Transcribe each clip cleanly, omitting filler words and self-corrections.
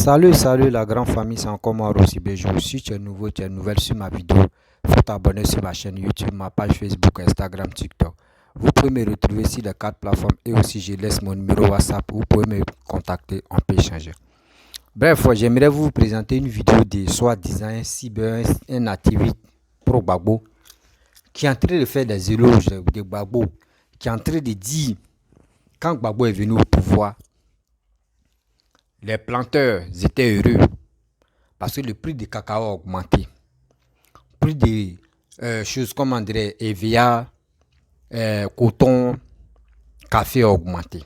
Salut la grande famille, c'est encore moi Rosy Bejo. Si tu es nouveau, tu es nouvelle sur ma vidéo, faut t'abonner sur ma chaîne YouTube, ma page Facebook, Instagram, TikTok. Vous pouvez me retrouver sur les 4 plateformes et aussi je laisse mon numéro WhatsApp. Vous pouvez me contacter, on peut échanger. Bref, j'aimerais vous présenter une vidéo de soi-disant un cyber, un activiste pro Gbagbo qui est en train de faire des éloges de Gbagbo, qui est en train de dire quand Gbagbo est venu au pouvoir, les planteurs étaient heureux parce que le prix du cacao a augmenté. Prix des choses comme on dirait EVA, coton, café a augmenté.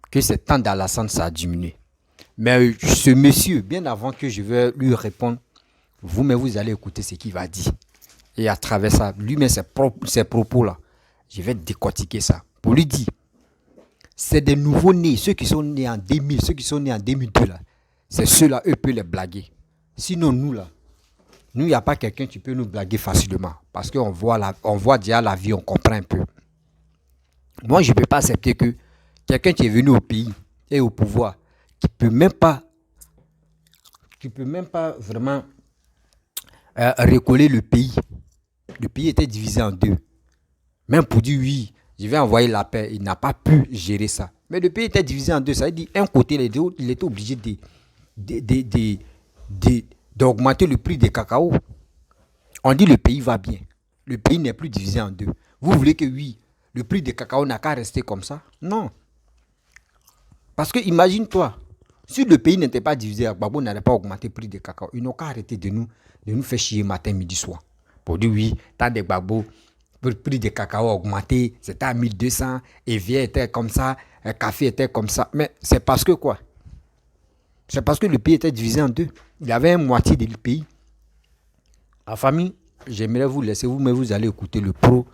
Que c'est temps d'Alassane, ça a diminué. Mais ce monsieur, bien avant que je vais lui répondre, vous allez écouter ce qu'il va dire. Et à travers ça, lui-même, ses propos-là, je vais décortiquer ça. Pour lui dire, c'est des nouveaux-nés, ceux qui sont nés en 2000, ceux qui sont nés en 2002, là. C'est ceux-là, eux, peuvent les blaguer. Sinon, nous, là, nous, il n'y a pas quelqu'un qui peut nous blaguer facilement. Parce qu'on voit déjà la vie, on comprend un peu. Moi, je ne peux pas accepter que quelqu'un qui est venu au pays et au pouvoir, qui ne peut même pas vraiment recoller le pays. Le pays était divisé en deux. Même pour dire oui, je vais envoyer la paix, il n'a pas pu gérer ça. Mais le pays était divisé en deux. Ça veut dire, un côté, il était obligé d'augmenter le prix des cacao. On dit le pays va bien. Le pays n'est plus divisé en deux. Vous voulez que oui, le prix des cacao n'a qu'à rester comme ça? Non. Parce que imagine-toi, si le pays n'était pas divisé, Gbagbo n'allait pas augmenter le prix des cacao. Ils n'ont qu'à arrêter de nous faire chier matin, midi, soir. Pour dire oui, tant de Gbagbo, le prix des cacao a augmenté, c'était à 1200, Evian était comme ça, le café était comme ça. Mais c'est parce que quoi? C'est parce que le pays était divisé en deux. Il y avait une moitié du pays. La famille, j'aimerais vous laisser, mais vous allez écouter le pro.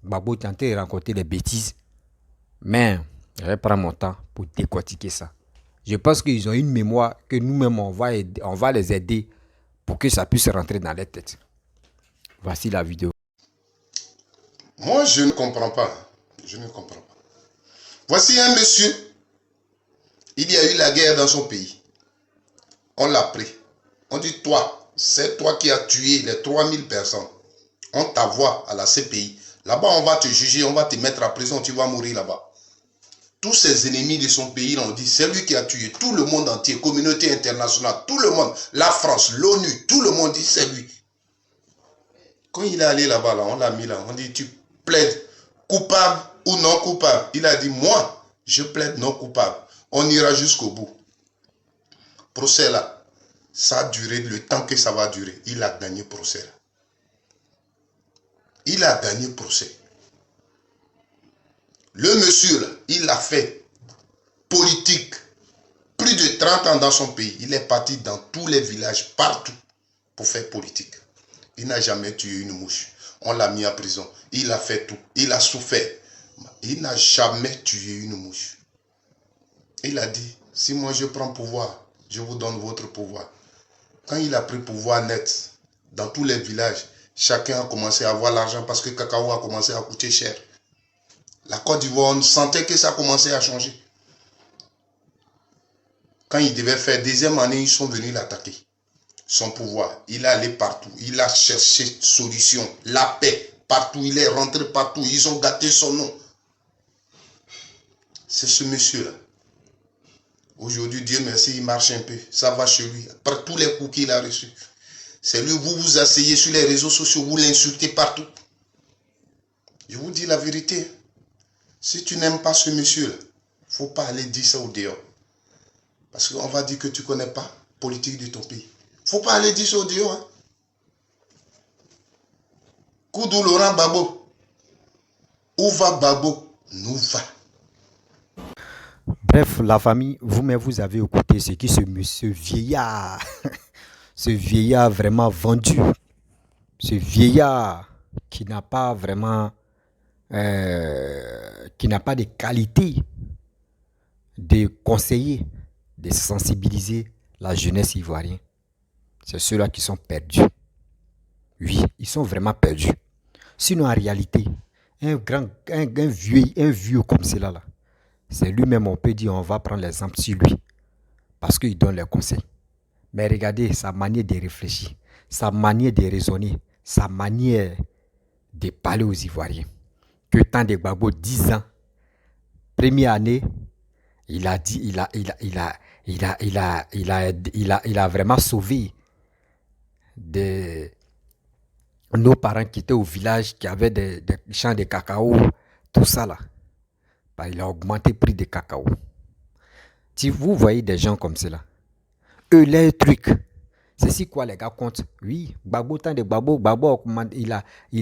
Gbagbo tenter de raconter des bêtises. Mais je vais prendre mon temps pour décortiquer ça. Je pense qu'ils ont une mémoire que nous-mêmes, on va les aider pour que ça puisse rentrer dans les têtes. Voici la vidéo. Moi, je ne comprends pas. Je ne comprends pas. Voici un monsieur. Il y a eu la guerre dans son pays. On l'a pris. On dit, toi, c'est toi qui as tué les 3000 personnes. On t'envoie à la CPI. Là-bas, on va te juger, on va te mettre à prison, tu vas mourir là-bas. Tous ses ennemis de son pays l'ont dit, c'est lui qui a tué tout le monde entier, communauté internationale, tout le monde, la France, l'ONU, tout le monde dit, c'est lui. Quand il est allé là-bas, là, on l'a mis là, on dit, tu plaides coupable ou non coupable. Il a dit, moi, je plaide non coupable. On ira jusqu'au bout. Procès là, ça a duré le temps que ça va durer. Il a gagné procès là. Il a gagné procès. Le monsieur là, il a fait politique plus de 30 ans dans son pays. Il est parti dans tous les villages, partout, pour faire politique. Il n'a jamais tué une mouche. On l'a mis à prison. Il a fait tout. Il a souffert. Il n'a jamais tué une mouche. Il a dit, si moi je prends pouvoir, je vous donne votre pouvoir. Quand il a pris pouvoir net, dans tous les villages, chacun a commencé à avoir l'argent parce que le cacao a commencé à coûter cher. La Côte d'Ivoire, on sentait que ça commençait à changer. Quand il devait faire deuxième année, ils sont venus l'attaquer. Son pouvoir, il est allé partout. Il a cherché solution, la paix, partout. Il est rentré partout. Ils ont gâté son nom. C'est ce monsieur-là. Aujourd'hui, Dieu merci, il marche un peu. Ça va chez lui. Après tous les coups qu'il a reçus. C'est lui, vous vous asseyez sur les réseaux sociaux, vous l'insultez partout. Je vous dis la vérité. Si tu n'aimes pas ce monsieur-là, il ne faut pas aller dire ça au dehors. Parce qu'on va dire que tu ne connais pas la politique de ton pays. Il ne faut pas aller dire ça au dehors. Hein. Koudou Laurent Gbagbo. Où va Gbagbo? Nous va. Bref, la famille, vous avez écouté ce qui ce vieillard, ce vieillard vraiment vendu, ce vieillard qui n'a pas vraiment, qui n'a pas de qualité de conseiller, de sensibiliser la jeunesse ivoirienne. C'est ceux-là qui sont perdus. Oui, ils sont vraiment perdus. Sinon, en réalité, un vieux comme cela là, c'est lui-même, on peut dire, on va prendre l'exemple sur lui. parce qu'il donne les conseils. Mais regardez sa manière de réfléchir, sa manière de raisonner, sa manière de parler aux Ivoiriens. Que Tandé Gbagbo, 10 ans, première année, il a dit, il a vraiment sauvé nos parents qui étaient au village, qui avaient des champs de cacao, tout ça là. Il a augmenté le prix des cacao. Si vous voyez des gens comme cela, eux, leur truc, c'est si quoi les gars comptent. Oui, Gbagbo, tant de Gbagbo, il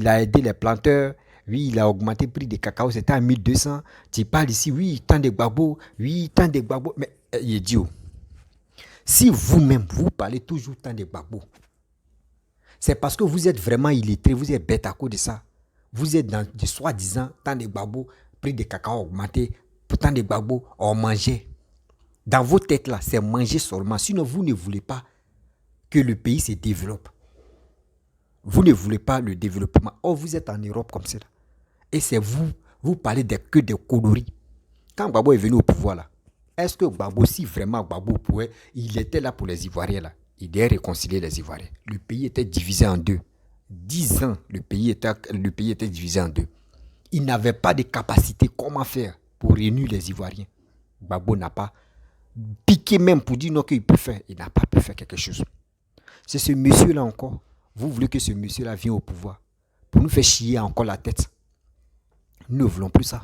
a aidé les planteurs. Oui, il a augmenté le prix des cacao, c'était à 1200. Tu parles ici, oui, tant de Gbagbo, oui, tant de Gbagbo. Mais il est idiot. Si vous-même, vous parlez toujours tant de Gbagbo, c'est parce que vous êtes vraiment illettré, vous êtes bête à cause de ça. Vous êtes dans de soi-disant tant de Gbagbo, prix de cacao augmenté, tant de Gbagbo, on mangeait. Dans vos têtes là, c'est manger seulement. Sinon, vous ne voulez pas que le pays se développe. Vous ne voulez pas le développement. Oh, vous êtes en Europe comme ça. Et c'est vous parlez que des conneries. Quand Gbagbo est venu au pouvoir là, est-ce que Gbagbo, si vraiment Gbagbo pouvait, il était là pour les Ivoiriens là, il devait réconcilier les Ivoiriens. Le pays était divisé en deux. 10 ans, le pays était divisé en deux. Il n'avait pas de capacité comment faire pour réunir les Ivoiriens. Gbagbo n'a pas piqué même pour dire non qu'il peut faire. Il n'a pas pu faire quelque chose. C'est ce monsieur-là encore. Vous voulez que ce monsieur-là vienne au pouvoir pour nous faire chier encore la tête. Nous ne voulons plus ça.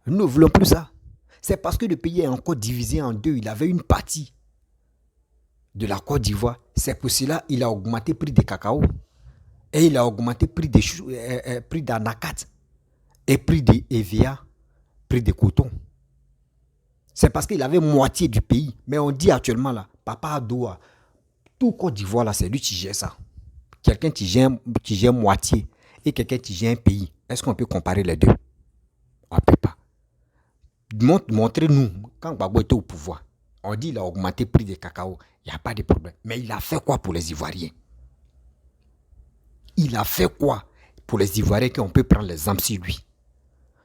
Nous ne voulons plus ça. C'est parce que le pays est encore divisé en deux. Il avait une partie de la Côte d'Ivoire. C'est pour cela qu'il a augmenté le prix des cacao. Et il a augmenté le prix d'anacat. Et prix d'EVA, prix de coton. C'est parce qu'il avait moitié du pays. Mais on dit actuellement là, Papa Adoua, tout Côte d'Ivoire là, c'est lui qui gère ça. Quelqu'un qui gère moitié et quelqu'un qui gère un pays. Est-ce qu'on peut comparer les deux? On ne peut pas. Montrez-nous, quand Gbagbo était au pouvoir, on dit qu'il a augmenté le prix des cacao. Il n'y a pas de problème. Mais il a fait quoi pour les Ivoiriens? Il a fait quoi pour les Ivoiriens qu'on peut prendre l'exemple sur lui?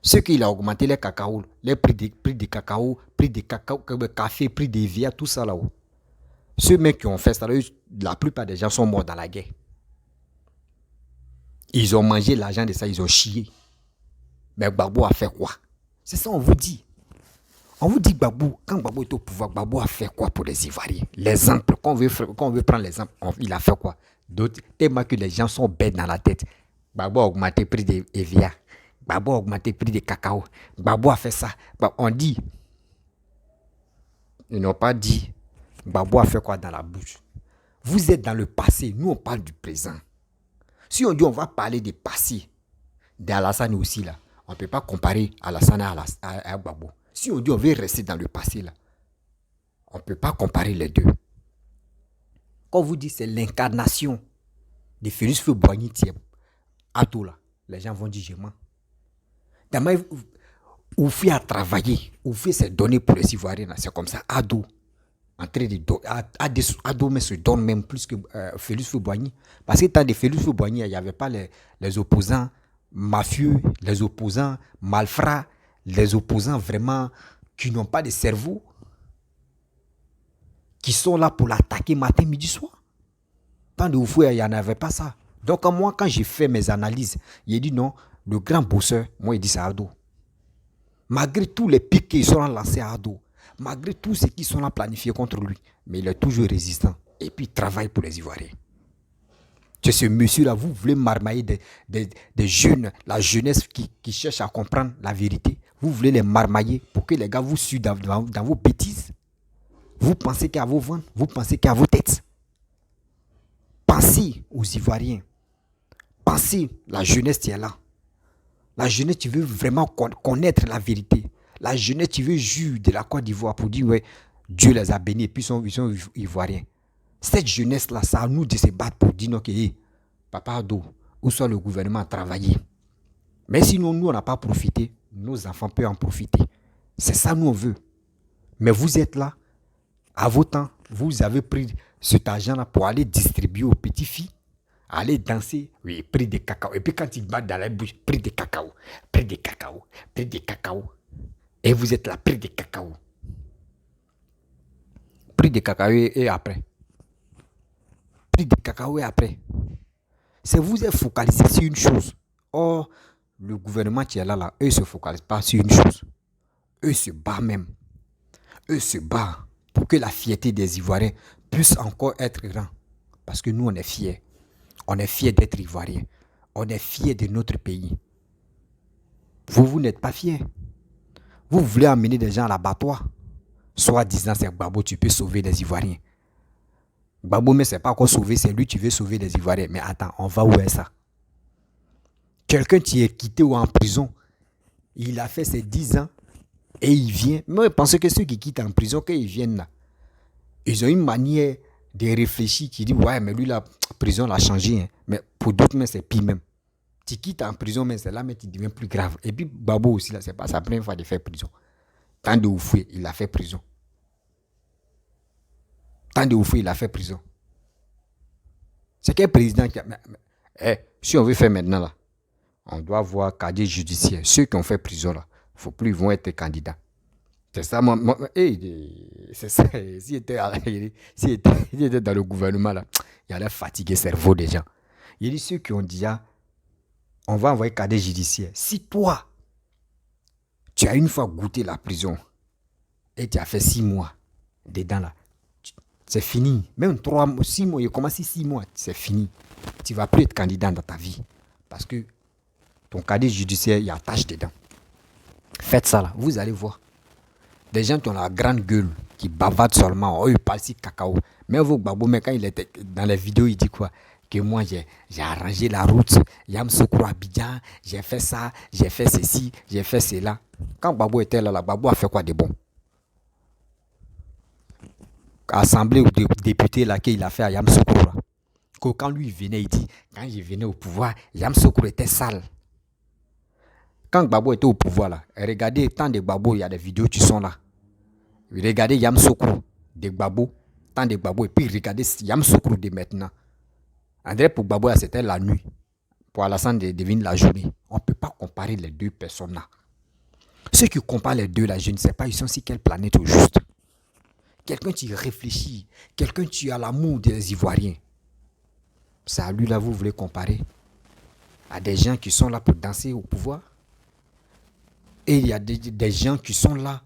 Ce qu'il a augmenté les cacao, les prix des cacao, café, prix des vias, tout ça là-haut. Ceux mecs qui ont fait ça, la plupart des gens sont morts dans la guerre. Ils ont mangé l'argent de ça, ils ont chié. Mais Gbagbo a fait quoi? C'est ça on vous dit. On vous dit Gbagbo, quand Gbagbo est au pouvoir, Gbagbo a fait quoi pour les Ivoiriens? L'exemple, quand on veut prendre l'exemple, il a fait quoi? D'autres, tellement que les gens sont bêtes dans la tête. Gbagbo a augmenté le prix des vias. Gbagbo a augmenté le prix des cacao. Gbagbo a fait ça. On dit. Ils n'ont pas dit. Gbagbo a fait quoi dans la bouche? Vous êtes dans le passé. Nous, on parle du présent. Si on dit on va parler du passé d'Alassane aussi, là, on ne peut pas comparer Alassane à Gbagbo. Si on dit on veut rester dans le passé, là, on ne peut pas comparer les deux. Quand on vous dit c'est l'incarnation de Félix Houphouët-Boigny Ado, là, les gens vont dire je mens. D'abord, Oufoué a travaillé. Oufoué s'est donné pour les Ivoiriens. C'est comme ça. Ado. Ado mais se donne même plus que Félix Houphouët-Boigny. Parce que tant de Félix Houphouët-Boigny, il n'y avait pas les opposants mafieux, les opposants malfrats, les opposants vraiment qui n'ont pas de cerveau, qui sont là pour l'attaquer matin, midi, soir. Tant de Oufoué, il n'y en avait pas ça. Donc moi, quand j'ai fait mes analyses, j'ai dit non, le grand bosseur, moi, il dit c'est Ado. Malgré tous les pics qu'ils sont lancés à Ado, malgré tous ceux qui sont là planifiés contre lui, mais il est toujours résistant. Et puis il travaille pour les Ivoiriens. C'est ce monsieur-là, vous voulez marmailler des jeunes, la jeunesse qui cherche à comprendre la vérité. Vous voulez les marmailler pour que les gars vous suivent dans vos bêtises. Vous pensez qu'à vos ventres, vous pensez qu'à vos têtes. Pensez aux Ivoiriens. Pensez, la jeunesse qui est là. La jeunesse qui veut vraiment connaître la vérité. La jeunesse qui veut juger de la Côte d'Ivoire pour dire ouais, Dieu les a bénis et puis ils sont ivoiriens. Cette jeunesse-là, c'est à nous de se battre pour dire non, que hey, Papa Ado, où soit le gouvernement a travaillé. Mais sinon, nous, on n'a pas profité. Nos enfants peuvent en profiter. C'est ça nous on veut. Mais vous êtes là, à vos temps, vous avez pris cet argent-là pour aller distribuer aux petites filles. Aller danser, oui, prix de cacao. Et puis quand ils battent dans la bouche, prix de cacao, prix de cacao, prix de cacao. Et vous êtes là, prix de cacao. Prix de cacahuètes et après. Prix de cacahuètes après. C'est vous êtes focalisé sur une chose. Or, le gouvernement qui est là, eux ne se focalisent pas sur une chose. Eux se battent même. Eux se battent pour que la fierté des Ivoiriens puisse encore être grande. Parce que nous, on est fiers. On est fiers d'être Ivoiriens. On est fiers de notre pays. Vous n'êtes pas fiers. Vous voulez emmener des gens à l'abattoir. Soit disant, c'est Gbagbo, tu peux sauver des Ivoiriens. Gbagbo, mais c'est pas encore sauver, c'est lui qui veut sauver des Ivoiriens. Mais attends, on va où est ça? Quelqu'un qui est quitté ou en prison, il a fait ses 10 ans et il vient. Moi, je pense que ceux qui quittent en prison, quand ils viennent là, ils ont une manière de réfléchir qui dit, ouais, mais lui, la prison l'a changé. Hein. Mais pour d'autres, mais c'est pire même. Tu quittes en prison, mais c'est là, mais tu deviens plus grave. Et puis, Gbagbo aussi, là, c'est pas sa première fois de faire prison. Tant de Oufoué, il a fait prison. Tant de Oufoué, il a fait prison. C'est quel président qui a... si on veut faire maintenant, là, on doit voir casier judiciaire. Ceux qui ont fait prison, là, il ne faut plus, ils vont être candidats. C'est ça, c'est ça. S'il était dans le gouvernement, là, il allait fatiguer le cerveau des gens. Il dit ceux qui ont dit, on va envoyer casier judiciaire. Si toi, tu as une fois goûté la prison et tu as fait 6 mois dedans, là, c'est fini. Même 6 mois, il commence 6 mois, c'est fini. Tu ne vas plus être candidat dans ta vie. Parce que ton casier judiciaire, il y a tâche dedans. Faites ça là, vous allez voir. Des gens qui ont la grande gueule, qui bavardent seulement, ils parlent si cacao. Mais vous, Gbagbo, mais quand il était dans les vidéos, il dit quoi? Que moi, j'ai arrangé la route, Yamoussoukro Abidjan, j'ai fait ça, j'ai fait ceci, j'ai fait cela. Quand Gbagbo était là, Gbagbo a fait quoi de bon? Assemblée ou député là qu'il a fait à Yamoussoukro. Quand lui venait, il dit, quand je venais au pouvoir, Yamoussoukro était sale. Quand Gbagbo était au pouvoir là, regardez tant de Gbagbo, il y a des vidéos qui sont là. Regardez Yamoussoukro de Gbagbo, tant de Gbagbo, et puis regardez Yamoussoukro de maintenant. André pour Gbagbo, c'était la nuit. Pour Alassane devine la journée. On ne peut pas comparer les deux personnes là. Ceux qui comparent les deux là, je ne sais pas, ils sont sur quelle planète au juste. Quelqu'un qui réfléchit, quelqu'un qui a l'amour des Ivoiriens. C'est à lui là, vous voulez comparer à des gens qui sont là pour danser au pouvoir? Et il y a des gens qui sont là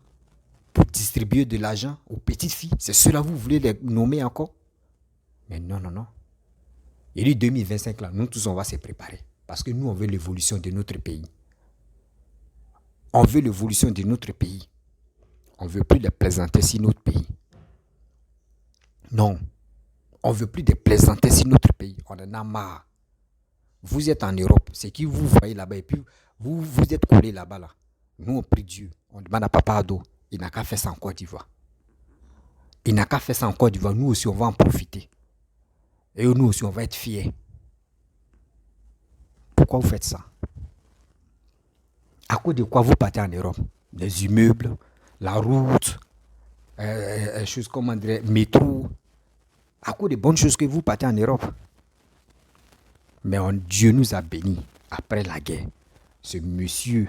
pour distribuer de l'argent aux petites filles. C'est ceux-là, vous voulez les nommer encore? Mais non, non, non. Il est 2025 là, nous tous on va se préparer. Parce que nous on veut l'évolution de notre pays. On veut l'évolution de notre pays. On ne veut plus les plaisanter sur notre pays. Non. On ne veut plus de plaisanter sur notre pays. On en a marre. Vous êtes en Europe. C'est qui vous voyez là-bas. Et puis, vous êtes collés là-bas. Là. Nous, on prie Dieu. On demande à Papa Ado. Il n'a qu'à faire ça en Côte d'Ivoire. Il n'a qu'à faire ça en Côte d'Ivoire. Nous aussi, on va en profiter. Et nous aussi, on va être fiers. Pourquoi vous faites ça? À cause de quoi vous partez en Europe? Les immeubles, la route, choses comme on dirait, métro. À cause des bonnes choses que vous partez en Europe. Mais Dieu nous a bénis après la guerre. Ce monsieur,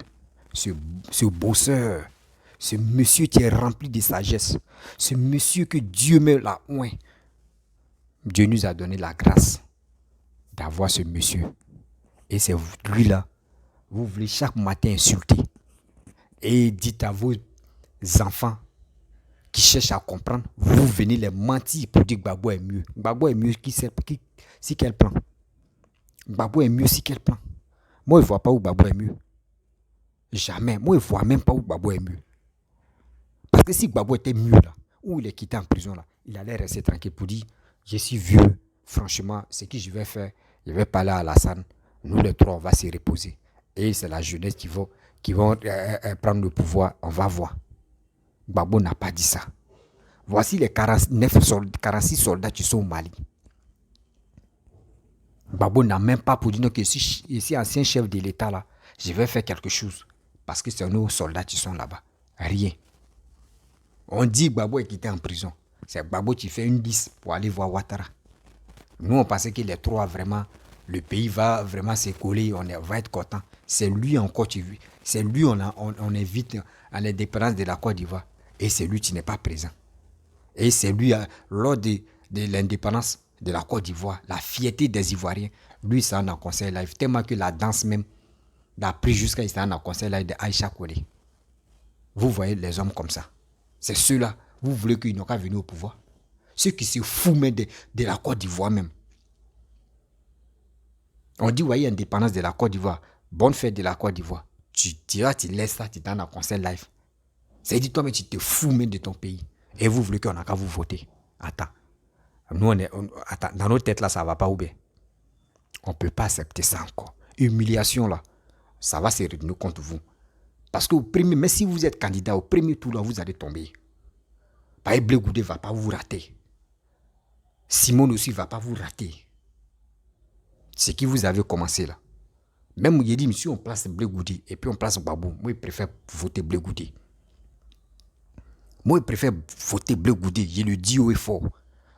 ce bosseur, ce monsieur qui est rempli de sagesse, ce monsieur que Dieu me l'a oint. Dieu nous a donné la grâce d'avoir ce monsieur. Et c'est lui-là, vous voulez chaque matin insulter. Et dites à vos enfants qui cherchent à comprendre, vous venez les mentir pour dire que Gbagbo est mieux. Gbagbo est mieux si quel plan? Gbagbo est mieux si quel plan? Moi, je ne vois pas où Gbagbo est mieux. Jamais. Moi, je ne vois même pas où Gbagbo est mieux. Parce que si Gbagbo était mieux là, où il est quitté en prison là, il allait rester tranquille pour dire, je suis vieux, franchement, ce que je vais faire, je vais parler à Alassane, nous les trois, on va se reposer. Et c'est la jeunesse qui vont prendre le pouvoir, on va voir. Gbagbo n'a pas dit ça. Voici les 46 soldats qui sont au Mali. Gbagbo n'a même pas pour dire que si je suis ancien chef de l'État là, je vais faire quelque chose. Parce que c'est nos soldats qui sont là-bas. Rien. On dit que Gbagbo est quitté en prison. C'est Gbagbo qui fait une liste pour aller voir Ouattara. Nous, on pensait que les trois, vraiment, le pays va vraiment s'écoller, on va être content. C'est lui encore qui vit. C'est lui on invite à l'indépendance de la Côte d'Ivoire. Et c'est lui qui n'est pas présent. Et c'est lui, lors de l'indépendance de la Côte d'Ivoire, la fierté des Ivoiriens, lui, c'est un concert live. Tellement que la danse même l'a pris jusqu'à ce un concert live de Aïcha Koué. Vous voyez les hommes comme ça. C'est ceux-là, vous voulez qu'ils n'ont qu'à venir au pouvoir. Ceux qui se foutent même de la Côte d'Ivoire même. On dit, voyez, indépendance de la Côte d'Ivoire. Bonne fête de la Côte d'Ivoire. Tu laisses ça, tu es dans un concert live. C'est dit, toi, mais tu te fous même de ton pays. Et vous voulez qu'on n'a qu'à vous voter. Attends. Nous, attends, dans nos têtes, là, ça ne va pas ou bien. On ne peut pas accepter ça encore. Humiliation, là, ça va se retourner contre vous. Parce que au premier, mais si vous êtes candidat au premier tour, là, vous allez tomber. Paye Blé Goudé ne va pas vous rater. Simone aussi ne va pas vous rater. C'est qui vous avez commencé là. Même il dit, monsieur, on place Blé Goudé et puis on place Gbagbo. Moi, je préfère voter Blé Goudé. Moi, je préfère voter Blé Goudé. Je le dis haut et fort.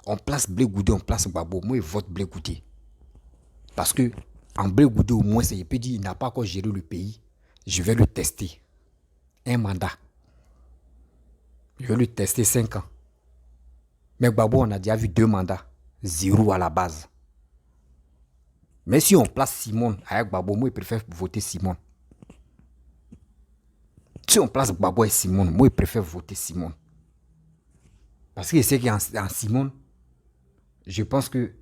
On place Blé Goudé, on place Gbagbo. Moi, je vote Blé Goudé. Parce que en Blé Goudé, au moins, je peux dire, il n'a pas encore géré le pays. Je vais le tester. Un mandat. Je vais le tester 5 ans. Mais Gbagbo, on a déjà vu 2 mandats. 0 à la base. Mais si on place Simone avec Gbagbo, moi, je préfère voter Simone. Si on place Gbagbo et Simone, moi, je préfère voter Simone. Parce que je sais qu'en Simone, je pense que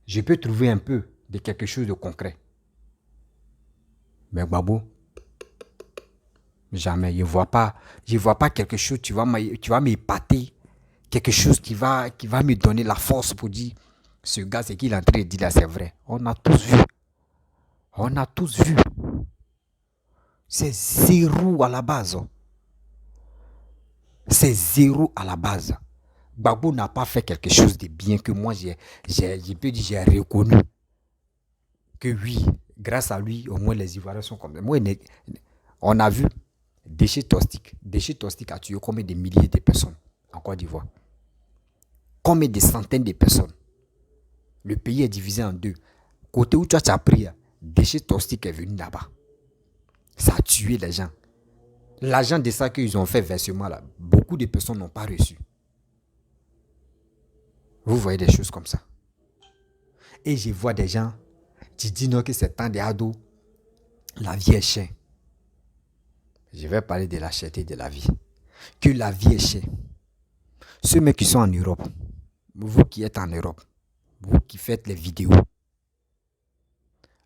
je peux trouver un peu de quelque chose de concret. Mais Gbagbo, jamais. Je ne vois pas quelque chose, tu vas m'épater. Quelque chose qui va me donner la force pour dire, ce gars, c'est qu'il est en train de dire là, c'est vrai. On a tous vu. On a tous vu. C'est 0 à la base. C'est 0 à la base. Gbagbo n'a pas fait quelque chose de bien que moi, j'ai reconnu. Que oui, grâce à lui, au moins les Ivoiriens sont comme ça. Moi, on a vu Déchet Tostic. Déchet Tostic a tué combien de milliers de personnes en Côte d'Ivoire. Combien de centaines de personnes. Le pays est divisé en 2. Côté où tu as pris, Déchet Tostic est venu là-bas. Ça a tué les gens. L'argent de ça qu'ils ont fait versement là, beaucoup de personnes n'ont pas reçu. Vous voyez des choses comme ça. Et je vois des gens qui disent non que c'est temps des ados, la vie est chère. Je vais parler de la cherté de la vie. Que la vie est chère. Ceux mecs qui sont en Europe, vous qui êtes en Europe, vous qui faites les vidéos,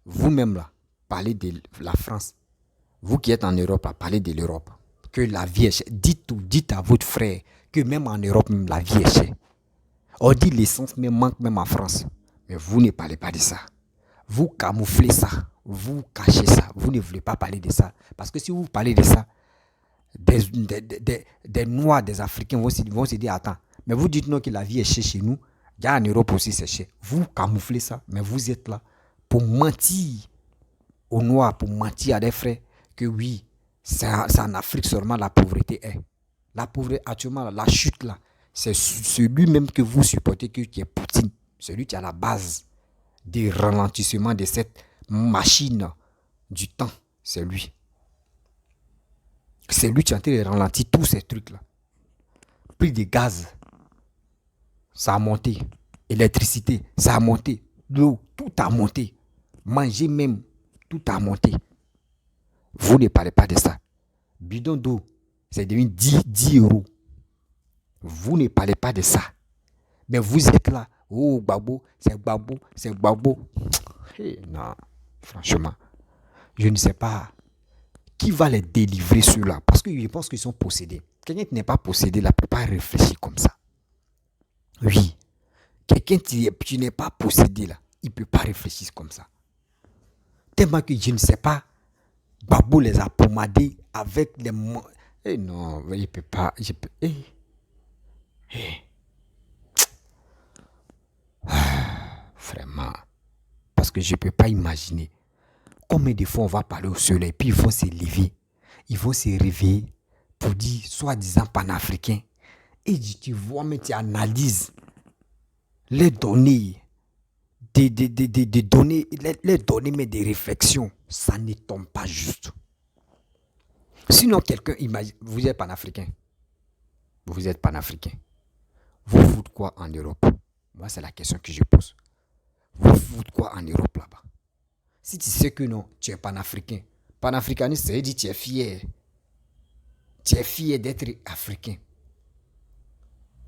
vous-même là, parlez de la France. Vous qui êtes en Europe, là, parlez de l'Europe. Que la vie est chère. Dites à votre frère que même en Europe, même la vie est chère. On dit l'essence même manque même en France. Mais vous ne parlez pas de ça. Vous camouflez ça. Vous cachez ça. Vous ne voulez pas parler de ça. Parce que si vous parlez de ça, des Noirs, des Africains vont se dire, attends, mais vous dites non que la vie est chère chez nous. Il y a en Europe aussi, c'est cher. Vous camouflez ça, mais vous êtes là pour mentir aux Noirs, pour mentir à des frères que oui, c'est en Afrique seulement la pauvreté est. La pauvreté, actuellement, la chute là, c'est celui même que vous supportez qui est Poutine. Celui qui est à la base du ralentissement de cette machine du temps. C'est lui. C'est lui qui est en train de ralentir tous ces trucs-là. Prix de gaz, ça a monté. Électricité, ça a monté. L'eau, tout a monté. Manger même, tout a monté. Vous ne parlez pas de ça. Bidon d'eau, c'est devenu 10 euros. Vous ne parlez pas de ça. Mais vous êtes là. Oh, Gbagbo, c'est Gbagbo, c'est Gbagbo. Hey, non, franchement, je ne sais pas qui va les délivrer ceux-là. Parce que je pense qu'ils sont possédés. Quelqu'un qui n'est pas possédé là ne peut pas réfléchir comme ça. Oui. Quelqu'un qui n'est pas possédé là, il ne peut pas réfléchir comme ça. Tellement que je ne sais pas, Gbagbo les a pommadés avec les... Eh non, il ne peut pas... Vraiment. Parce que je ne peux pas imaginer combien de fois on va parler au soleil et puis ils vont se lever. Ils vont se réveiller pour dire, soi-disant panafricain. Et tu vois, mais tu analyses les données, des données, les données, mais des réflexions. Ça ne tombe pas juste. Sinon, quelqu'un imagine, vous êtes panafricain. Vous êtes panafricain. Vous faites quoi en Europe? Moi, c'est la question que je pose. Vous faites quoi en Europe là-bas? Si tu sais que non, tu es panafricain. Panafricaniste, ça veut dire que tu es fier. Tu es fier d'être africain.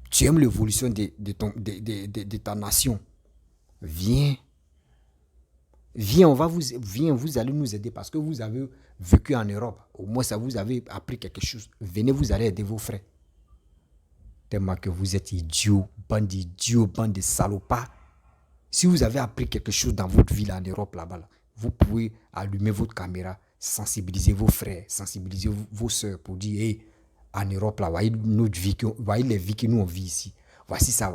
Tu aimes l'évolution de ta nation. Viens. Viens, vous allez nous aider parce que vous avez vécu en Europe. Au moins, ça vous avez appris quelque chose. Venez, vous allez aider vos frères. Tellement que vous êtes idiots, bande de salopards. Si vous avez appris quelque chose dans votre vie là, en Europe, là-bas, vous pouvez allumer votre caméra, sensibiliser vos frères, sensibiliser vos soeurs pour dire, hey, en Europe, là, voyez notre vie, voyez les vies que nous on vit ici. Voici ça.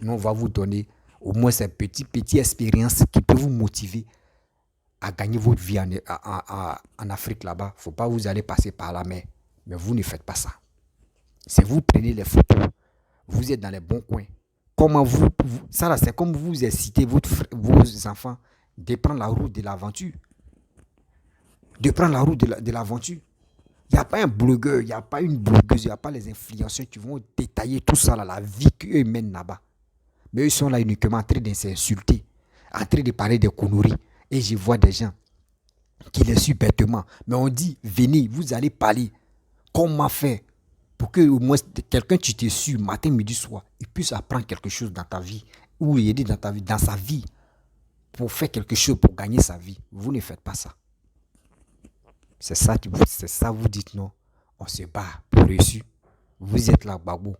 Nous, on va vous donner au moins cette petite expérience qui peut vous motiver à gagner votre vie en Afrique là-bas. Il ne faut pas vous aller passer par la mer. Mais vous ne faites pas ça. Si vous prenez les photos, vous êtes dans les bons coins. Comment ça là, c'est comme vous incitez vos enfants de prendre la route de l'aventure. De prendre la route de l'aventure. Il n'y a pas un blogueur, il n'y a pas une blogueuse, il n'y a pas les influenceurs qui vont détailler tout ça, là, la vie qu'eux mènent là-bas. Mais eux sont là uniquement en train de s'insulter, en train de parler des conneries. Et je vois des gens qui les suivent bêtement. Mais on dit, venez, vous allez parler. Comment faire pour que au moins quelqu'un qui te suit matin, midi, soir, il puisse apprendre quelque chose dans ta vie ou aider dans sa vie pour faire quelque chose pour gagner sa vie. Vous ne faites pas ça. C'est ça vous dites non. On se bat pour réussir. Vous êtes là, Gbagbo.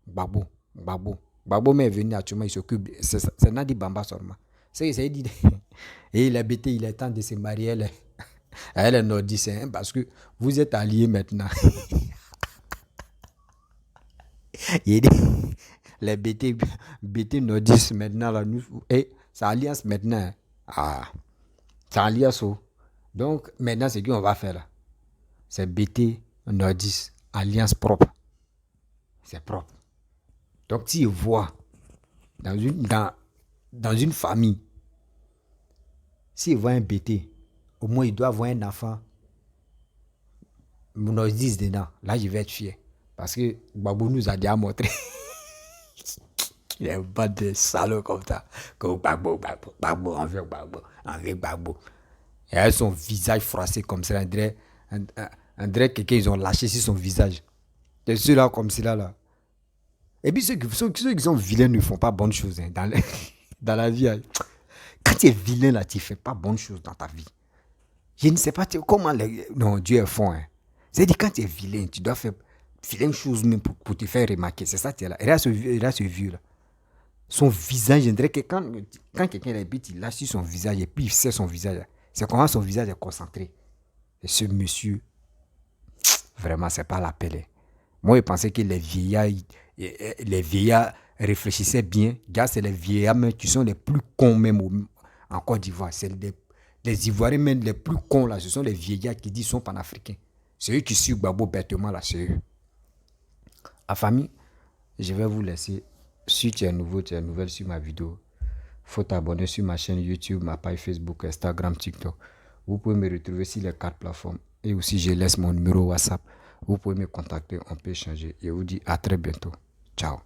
Gbagbo mais est venu actuellement, il s'occupe. C'est Nadi Bamba seulement. C'est ça, il dit. Et il a bêté, il est temps de se marier. Elle est nordiste, hein, parce que vous êtes alliés maintenant. Il dit, les BT nordistes maintenant, là, nous, et c'est alliance maintenant. Hein. Ah, c'est alliance. Oh. Donc, maintenant, ce qu'on va faire là, c'est BT nordiste, alliance propre. C'est propre. Donc, si vous voyez dans une famille, s'il voit un BT, au moins il doit avoir un enfant nordiste dedans. Là, je vais être fier. Parce que Babou nous a déjà montré. Il y a une bande de salauds comme ça. Comme Babou, avec Babou. Et avec son visage froissé comme ça, on dirait quelqu'un, ils ont lâché sur son visage. C'est ceux-là comme ceux-là. Là. Et puis ceux qui sont vilains ne font pas bonnes choses hein, dans la vie. Hein. Quand tu es vilain, là, tu ne fais pas bonnes choses dans ta vie. Je ne sais pas comment... Non, Dieu est fort. Hein. C'est-à-dire quand tu es vilain, tu dois faire vilaine chose même pour te faire remarquer. C'est ça, tu es là. Et là, ce vieux-là. Son visage, je dirais que quand quelqu'un habite, il lâche sur son visage et puis il sait son visage. C'est comment son visage est concentré. Et ce monsieur, vraiment, c'est pas l'appel. Moi, je pensais que les vieillards réfléchissaient bien. Gars, c'est les vieillards même qui sont les plus cons même en Côte d'Ivoire. C'est les Ivoiriens même les plus cons là. Ce sont les vieillards qui disent qu'ils sont panafricains. C'est eux qui suivent Gbagbo bêtement là, c'est eux. La famille, je vais vous laisser. Si tu es nouveau, tu es nouvelle sur ma vidéo, faut t'abonner sur ma chaîne YouTube, ma page Facebook, Instagram, TikTok. Vous pouvez me retrouver sur les 4 plateformes. Et aussi, je laisse mon numéro WhatsApp. Vous pouvez me contacter, on peut échanger. Et je vous dis à très bientôt. Ciao.